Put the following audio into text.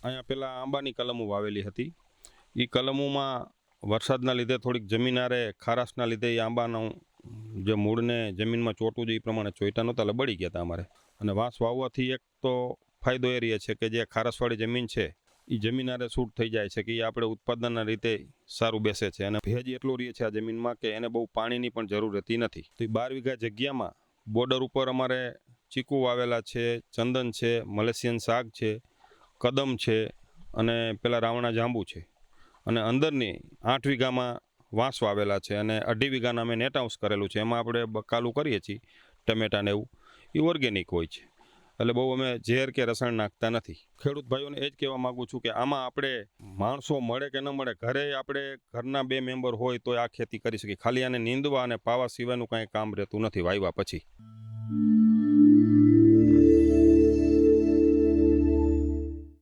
અહીંયા પેલા આંબાની કલમો વાવેલી હતી. એ કલમોમાં વરસાદના લીધે થોડીક જમીનારે ખારાશના લીધે એ આંબાનું જે મૂળને જમીનમાં ચોંટવું જોઈએ એ પ્રમાણે ચોંટ્યા નહોતા, એટલે બળી ગયા હતા અમારે. અને વાંસ વાવવાથી એક તો ફાયદો એ રહે છે કે જે ખારાશવાળી જમીન છે એ જમીનારે સૂટ થઈ જાય છે કે એ આપણે ઉત્પાદનના રીતે સારું બેસે છે. અને ભેજ એટલું રહે છે આ જમીનમાં કે એને બહુ પાણીની પણ જરૂર રહેતી નથી. તો એ 12 વીઘા જગ્યામાં બોર્ડર ઉપર અમારે ચીકુ વાવેલા છે, ચંદન છે, મલેશિયન શાક છે, કદમ છે અને પેલા રાવણા જાંબુ છે. અને અંદરની 8 વીઘામાં વાંસ વાવેલા છે અને 2.5 વીઘાના અમે નેટ હાઉસ કરેલું છે. એમાં આપણે બકાલું કરીએ છીએ ટમેટાને એવું, એ ઓર્ગેનિક હોય છે. એટલે બહુ અમે ઝેર કે રસાયણ નાખતા નથી. ખેડૂત ભાઈઓને એ જ કહેવા માગું છું કે આમાં આપણે માણસો મળે કે ન મળે, ઘરે આપણે ઘરના 2 મેમ્બર હોય તો આ ખેતી કરી શકીએ. ખાલી આને નીંદવા અને પાવા સિવાયનું કાંઈ કામ રહેતું નથી વાવ્યા પછી.